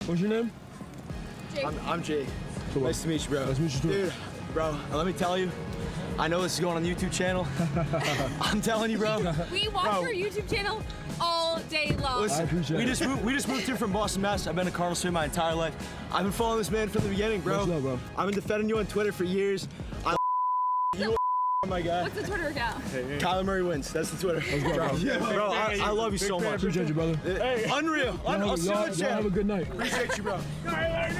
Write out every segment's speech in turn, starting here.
What's your name? Jake. I'm Jake. Cool. Nice to meet you, bro. Nice to meet you, too. Dude, bro, let me tell you, I know this is going on the YouTube channel. I'm telling you, bro. We watch your YouTube channel all day long. Listen, I appreciate it. we just moved here from Boston, Mass. I've been a Cardinals fan my entire life. I've been following this man from the beginning, bro. Much love, bro. I've been defending you on Twitter for years. You my guy. What's the Twitter account? Kyler Murray wins. That's the Twitter. Let's go, bro. Yeah, bro, I love you so much. Appreciate you, brother. Hey, unreal. I'll see you on the Y'all have a chat. good night. Appreciate you, bro. I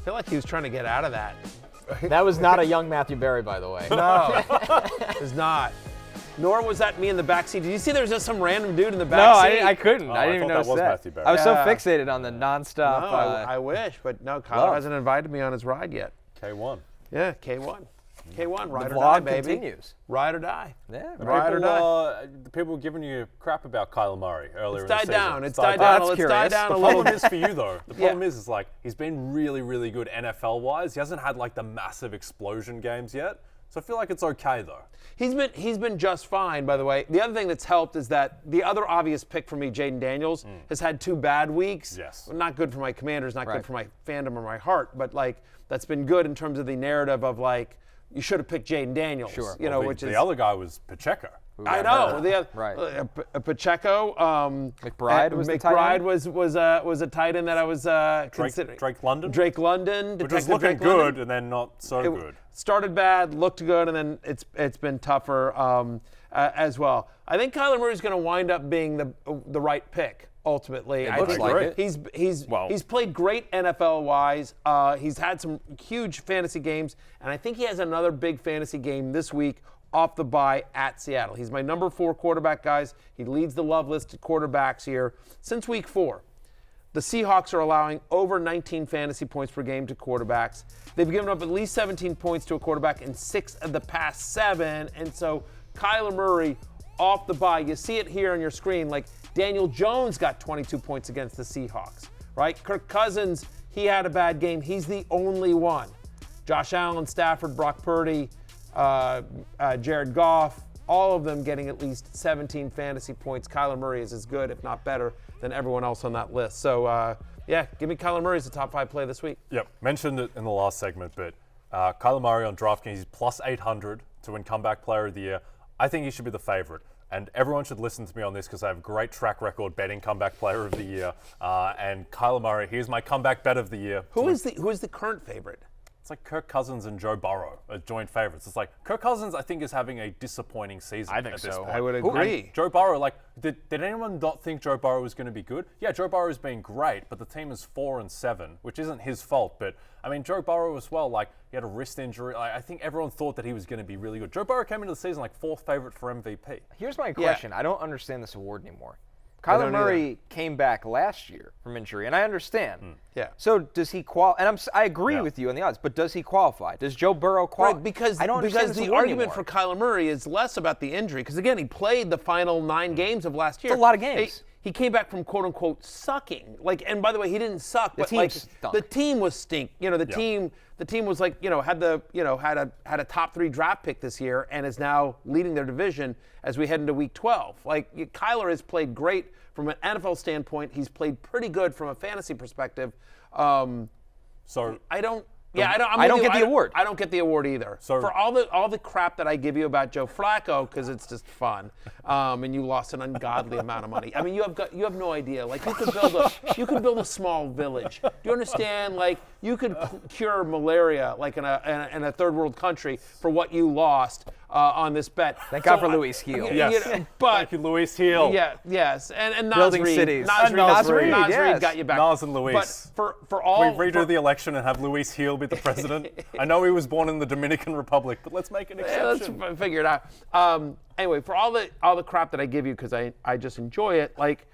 feel like he was trying to get out of that. That was not a young Matthew Berry, by the way. No, it was not. Nor was that me in the backseat. Did you see there was just some random dude in the backseat? No, I couldn't. Oh, I didn't even thought notice that was that. Matthew Berry. I was so Yeah. fixated on the nonstop. No, I wish, but no, Kyler love. hasn't invited me on his ride yet. K1. Yeah, K1. K1, ride the or die, vlog baby. continues. Ride or die. Yeah, Ride or die. The people were giving you crap about Kyler Murray earlier It's in the died season. down. It's died Oh, down. that's It's died curious. down The a little problem is for you, though. The problem Yeah. is like he's been really, really good NFL-wise. He hasn't had like the massive explosion games yet. So I feel like it's okay, though. He's been just fine, by the way. The other thing that's helped is that the other obvious pick for me, Jaden Daniels, has had 2 bad weeks. Yes. Not good for my Commanders, not Right. good for my fandom or my heart, but like that's been good in terms of the narrative of like you should have picked Jaden Daniels. Sure. You know, The- which is the other guy was Pacheco. I know. The Right. Pacheco. McBride was the tight McBride end? was a tight end that I was considering. Drake London? Drake London. Which was Detective looking Drake London. good and then not so It good. started bad, looked good, and then it's been tougher as well. I think Kyler Murray's going to wind up being the right pick ultimately. I looks think like it. he's played great NFL-wise. He's had some huge fantasy games, and I think he has another big fantasy game this week off the bye at Seattle. He's my number 4 quarterback, guys. He leads the love list of quarterbacks here since week 4. The Seahawks are allowing over 19 fantasy points per game to quarterbacks. They've given up at least 17 points to a quarterback in 6 of the past 7. And so Kyler Murray off the bye, you see it here on your screen, like Daniel Jones got 22 points against the Seahawks, right? Kirk Cousins, he had a bad game. He's the only one. Josh Allen, Stafford, Brock Purdy, Jared Goff, all of them getting at least 17 fantasy points. Kyler Murray is as good, if not better, than everyone else on that list. So, yeah, give me Kyler Murray as the top 5 play this week. Yep, mentioned it in the last segment, but Kyler Murray on DraftKings, he's plus 800 to win Comeback Player of the Year. I think he should be the favorite. And everyone should listen to me on this because I have a great track record betting Comeback Player of the Year. And Kyler Murray, here's my comeback bet of the year. Who is the current favorite? It's like Kirk Cousins and Joe Burrow are joint favorites. It's like Kirk Cousins, I think, is having a disappointing season I think at this so. point. I would And agree. Joe Burrow, like, did anyone not think Joe Burrow was going to be good? Yeah, Joe Burrow's been great, but the team is 4-7, which isn't his fault. But I mean, Joe Burrow as well. Like, he had a wrist injury. I think everyone thought that he was going to be really good. Joe Burrow came into the season like 4th favorite for MVP. Here's my question. I don't understand this award anymore. I Kyler don't Murray came back last year from injury, and I understand. Yeah. So does he qualify? And I agree with you on the odds, but does he qualify? Does Joe Burrow qualify? Right, because I don't understand because this the award argument anymore. for Kyler Murray is less about the injury. Because again, he played the final 9 games of last year. It's a lot of games. He came back from quote unquote sucking. Like, and by the way, he didn't suck, but team like stunk. the team was stink. You know, the team was like, had a top 3 draft pick this year and is now leading their division as we head into week 12. Like, Kyler has played great from an NFL standpoint. He's played pretty good from a fantasy perspective. So I don't get the award. I don't get the award either. So- for all the crap that I give you about Joe Flacco, because it's just fun, and you lost an ungodly amount of money. I mean, you have no idea. Like, you could build a small village. Do you understand? Like, you could cure malaria like in a third world country for what you lost on this bet. Thank God for Luis Heel. Yes. But thank you, Luis Heel. yeah, yes, and Nas Building Reed, cities. Nas Nas Reed, Reed, Nas yes. Reed got you back. Nas and Luis. But for all We redo the election and have Luis Heel be the president. I know he was born in the Dominican Republic, but let's make an exception. let's figure it out. Anyway, for all the crap that I give you, because I just enjoy it, like,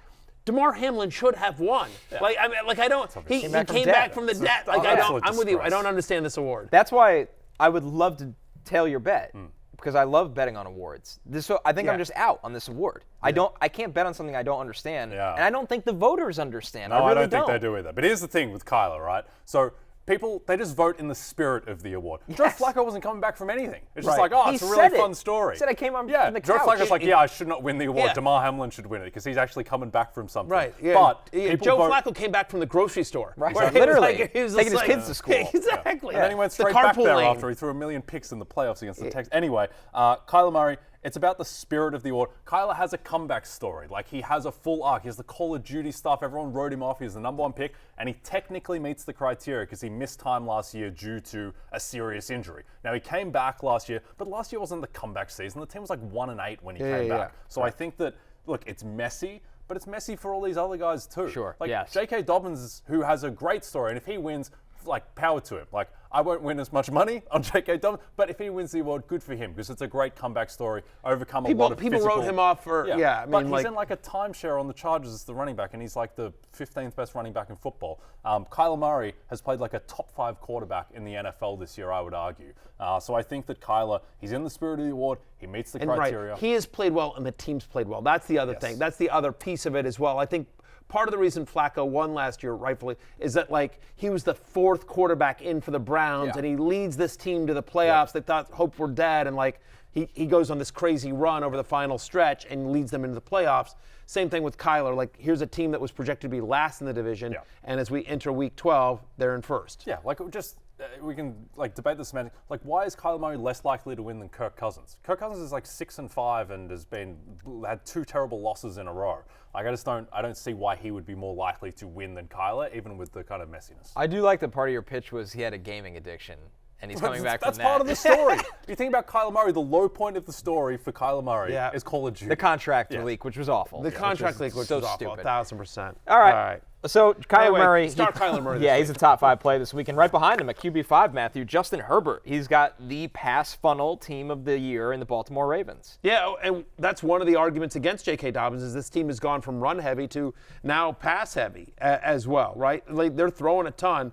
DeMar Hamlin should have won. Like, I mean, like, I don't. He came back from the dead. Like, I'm with you. I don't understand this award. That's why I would love to tail your bet because I love betting on awards. I think I'm just out on this award. I can't bet on something I don't understand, and I don't think the voters understand. No, I really don't think they do either. But here's the thing with Kyler, right? So people, they just vote in the spirit of the award. Joe Flacco wasn't coming back from anything. It's just Right. like, oh, He it's a really said it. fun story. He said I came on yeah, from the Joe couch. Flacco's like, yeah, I should not win the award. Yeah. Damar Hamlin should win it because he's actually coming back from something. Right. Yeah. But Yeah, people Joe vote, Flacco came back from the grocery store. Right. Where he was Literally. like- he was Taking just his kids to school. Exactly. And then he went The straight back carpool there lane. after he threw a million picks in the playoffs against the Texans. Anyway, Kyler Murray, it's about the spirit of the award. Kyler has a comeback story. Like, he has a full arc. He has the Call of Duty stuff. Everyone wrote him off. He's the number 1 pick. And he technically meets the criteria because he missed time last year due to a serious injury. Now, he came back last year, but last year wasn't the comeback season. The team was like 1-8 when he came back. So I think that, look, it's messy, but it's messy for all these other guys too. Sure, Like, yes. J.K. Dobbins, who has a great story, and if he wins, like, power to him. Like, I won't win as much money on J.K. Dobbins, but if he wins the award, good for him because it's a great comeback story. Overcome a lot of People physical. wrote him off for I but mean, he's like in like a timeshare on the Chargers as the running back, and he's like the 15th best running back in football. Kyler Murray has played like a top 5 quarterback in the NFL this year, I would argue. So I think that Kyler, he's in the spirit of the award. He meets the criteria. Right. He has played well, and the team's played well. That's the other thing. That's the other piece of it as well. I think part of the reason Flacco won last year, rightfully, is that like he was the 4th quarterback in for the Browns, and he leads this team to the playoffs. They thought hope were dead, and like he goes on this crazy run over the final stretch and leads them into the playoffs. Same thing with Kyler. Like, here's a team that was projected to be last in the division, and as we enter Week 12, they're in first. Yeah, like just we can like debate the semantic. Like, why is Kyler Murray less likely to win than Kirk Cousins? Kirk Cousins is like 6-5 and had 2 terrible losses in a row. Like, I don't see why he would be more likely to win than Kyler, even with the kind of messiness. I do like that part of your pitch was he had a gaming addiction, and he's coming back from that. That's part of the story. If you think about Kyler Murray, the low point of the story for Kyler Murray is Call of Duty. The contract leak, which was awful. The contract leak, which so was awful, stupid. 1,000%. All right. So Kyler Anyway, Murray. start Kyler Murray this Yeah, week. he's a top 5 play this week. And right behind him at QB5, Matthew, Justin Herbert. He's got the pass funnel team of the year in the Baltimore Ravens. Yeah, and that's one of the arguments against J.K. Dobbins is this team has gone from run heavy to now pass heavy as well, right? Like, they're throwing a ton.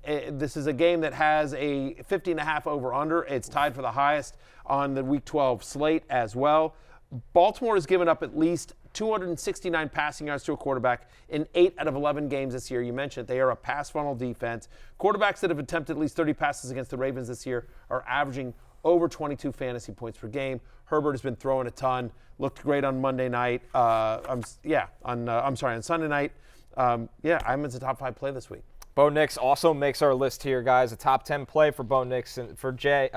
This is a game that has a 50.5 over-under. It's tied for the highest on the Week 12 slate as well. Baltimore has given up at least 269 passing yards to a quarterback in 8 out of 11 games this year. You mentioned they are a pass funnel defense. Quarterbacks that have attempted at least 30 passes against the Ravens this year are averaging over 22 fantasy points per game. Herbert has been throwing a ton. Looked great on Monday night. On Sunday night. I'm in the top 5 play this week. Bo Nix also makes our list here, guys. A top 10 play for Bo Nix. And for Jay,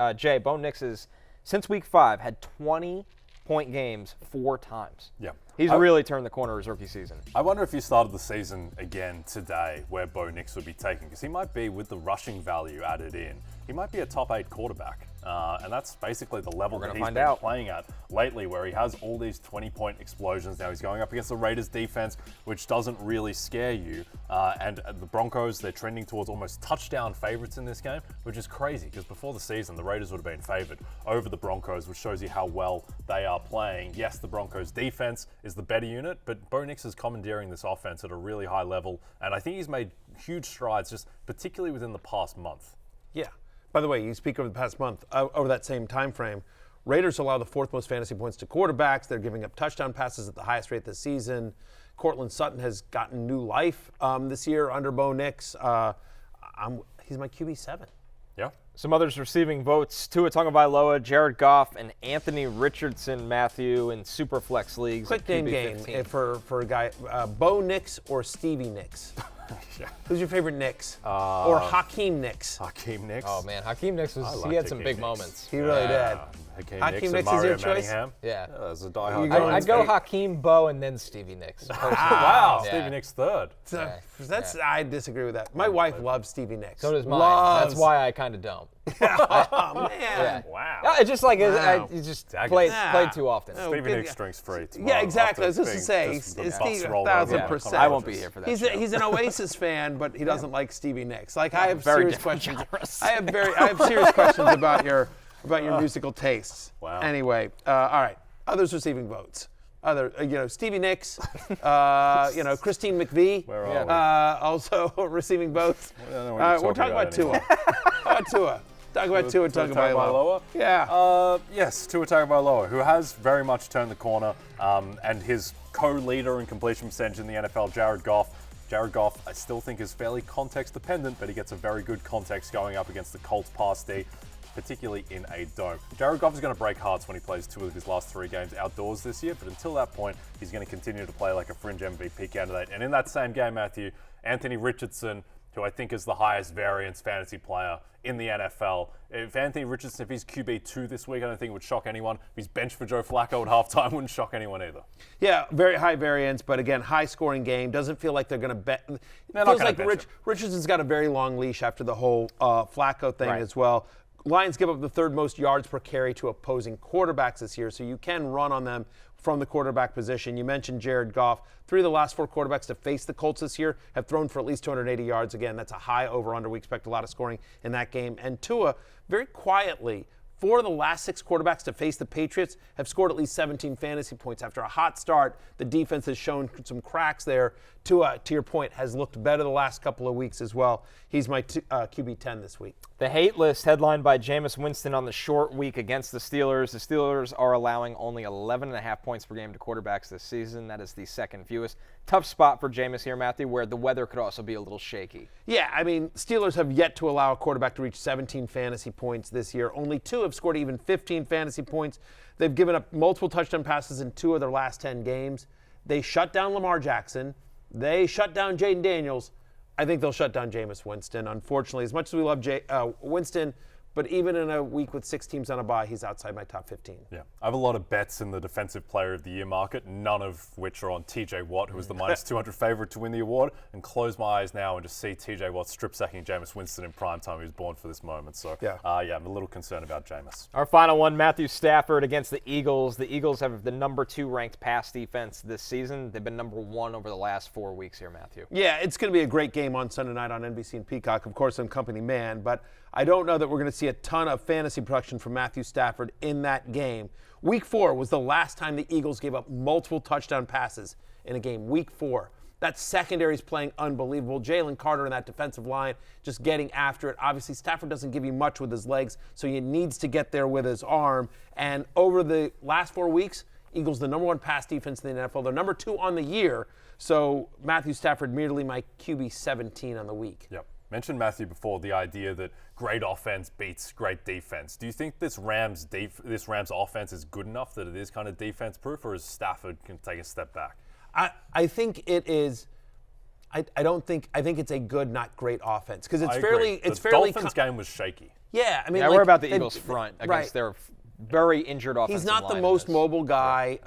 Bo Nix has, since Week 5, had 20-point games 4 times. Yeah. He's really turned the corner his rookie season. I wonder if he started the season again today where Bo Nix would be taken, because he might be, with the rushing value added in, he might be a top 8 quarterback. And that's basically the level that he's been playing at lately, where he has all these 20-point explosions. Now he's going up against the Raiders defense, which doesn't really scare you. And the Broncos, they're trending towards almost touchdown favorites in this game, which is crazy, because before the season, the Raiders would have been favored over the Broncos, which shows you how well they are playing. Yes, the Broncos defense is the better unit, but Bo Nix is commandeering this offense at a really high level. And I think he's made huge strides, just particularly within the past month. Yeah. By the way, you speak over the past month, over that same time frame, Raiders allow the 4th most fantasy points to quarterbacks. They're giving up touchdown passes at the highest rate this season. Cortland Sutton has gotten new life this year under Bo Nix. He's my QB7. Yeah. Some others receiving votes: Tua Tagovailoa, Jared Goff, and Anthony Richardson, Matthew, in Superflex leagues. Quick name game for a guy, Bo Nix or Stevie Nix? Yeah. Who's your favorite Nix? Or Hakeem Nix? Hakeem Nix. Oh man, Hakeem Nix like he had some Hakeem big Nix. moments. He really did. Hakeem Nix is and your Mario choice? Manningham. Yeah. That's a diehard. I'd go Hakeem, Bo, and then Stevie Nicks. Wow, Yeah. Stevie Nicks third. I disagree with that. My wife loves Stevie Nicks. So does mine. Loves. That's why I kind of don't. Oh man. Yeah. Wow. No, it's just like Wow. he just Daggers. played too often. No. Stevie good Nicks guy. drinks free tomorrow. Yeah, exactly. I was after just to say, being just the Steve, bus rolled over 1,000%. on I won't be here for that. He's an Oasis fan, but he doesn't like Stevie Nicks. Like, I have Very serious different questions. genres. I have serious questions about your musical tastes. Wow. Anyway, all right. Others receiving votes. Stevie Nicks, Christine McVie, Where are we? also receiving votes. I don't know what you're We're talking about Tua. How about Tua? Talk about Tua Tagovailoa. Yeah. Yes, Tua Tagovailoa, who has very much turned the corner, and his co-leader in completion percentage in the NFL, Jared Goff, Jared Goff, I still think is fairly context dependent, but he gets a very good context going up against the Colts pass D, particularly in a dome. Jared Goff is going to break hearts when he plays 2 of his last 3 games outdoors this year, but until that point, he's going to continue to play like a fringe MVP candidate. And in that same game, Matthew, Anthony Richardson, who I think is the highest variance fantasy player in the NFL. If Anthony Richardson, if he's QB2 this week, I don't think it would shock anyone. If he's benched for Joe Flacco at halftime, wouldn't shock anyone either. Yeah, very high variance, but again, high scoring game. Doesn't feel like they're going to bet. It feels like Richardson's got a very long leash after the whole Flacco thing as well. Lions give up the 3rd most yards per carry to opposing quarterbacks this year, so you can run on them from the quarterback position. You mentioned Jared Goff. 3 of the last 4 quarterbacks to face the Colts this year have thrown for at least 280 yards. Again, that's a high over-under. We expect a lot of scoring in that game. And Tua, very quietly, 4 of the last 6 quarterbacks to face the Patriots have scored at least 17 fantasy points. After a hot start, the defense has shown some cracks there. Tua, to your point, has looked better the last couple of weeks as well. He's my QB 10 this week. The hate list headlined by Jameis Winston on the short week against the Steelers. The Steelers are allowing only 11.5 points per game to quarterbacks this season. That is the 2nd fewest. Tough spot for Jameis here, Matthew, where the weather could also be a little shaky. Yeah, I mean, Steelers have yet to allow a quarterback to reach 17 fantasy points this year. Only 2 have scored even 15 fantasy points. They've given up multiple touchdown passes in 2 of their last 10 games. They shut down Lamar Jackson. They shut down Jaden Daniels. I think they'll shut down Jameis Winston. Unfortunately, as much as we love Winston, but even in a week with 6 teams on a bye, he's outside my top 15. Yeah, I have a lot of bets in the Defensive Player of the Year market, none of which are on TJ Watt, who is the minus 200 favorite to win the award, and close my eyes now and just see TJ Watt strip sacking Jameis Winston in primetime. He was born for this moment. So, I'm a little concerned about Jameis. Our final one, Matthew Stafford against the Eagles. The Eagles have the number 2 ranked pass defense this season. They've been number 1 over the last 4 weeks here, Matthew. Yeah, it's going to be a great game on Sunday night on NBC and Peacock. Of course, I'm company man, but I don't know that we're going to see a ton of fantasy production from Matthew Stafford in that game. Week 4 was the last time the Eagles gave up multiple touchdown passes in a game. Week 4. That secondary is playing unbelievable. Jalen Carter in that defensive line just getting after it. Obviously, Stafford doesn't give you much with his legs, so he needs to get there with his arm. And over the last 4 weeks, Eagles the number 1 pass defense in the NFL. They're number 2 on the year. So Matthew Stafford merely my QB 17 on the week. Yep. Mentioned Matthew before, the idea that great offense beats great defense. Do you think this Rams offense is good enough that it is kind of defense proof, or is Stafford can take a step back? I think it is. I think it's a good, not great offense because it's fairly. The Dolphins game was shaky. Yeah, I mean, we're about the Eagles front against their very injured offensive He's not line the most mobile guy.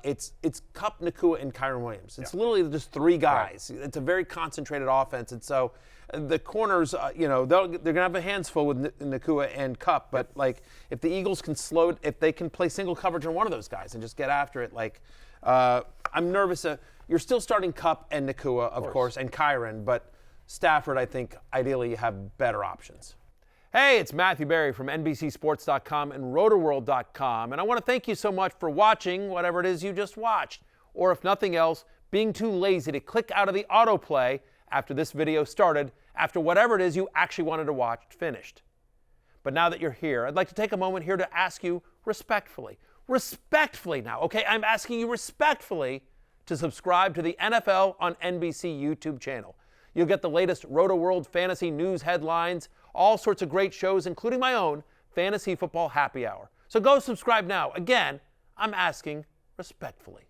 It's Kupp, Nakua, and Kyren Williams. It's literally just 3 guys. Right. It's a very concentrated offense, and so the corners, they're gonna have their hands full with Nakua and Kupp. But like, if the Eagles can if they can play single coverage on one of those guys and just get after it, I'm nervous. You're still starting Kupp and Nakua, of course, and Kyren, but Stafford, I think, ideally you have better options. Hey, it's Matthew Berry from NBCSports.com and RotoWorld.com, and I want to thank you so much for watching whatever it is you just watched, or if nothing else, being too lazy to click out of the autoplay after this video started, after whatever it is you actually wanted to watch finished. But now that you're here, I'd like to take a moment here to ask you respectfully now, okay? I'm asking you respectfully to subscribe to the NFL on NBC YouTube channel. You'll get the latest RotoWorld fantasy news headlines, all sorts of great shows, including my own Fantasy Football Happy Hour. So go subscribe now. Again, I'm asking respectfully.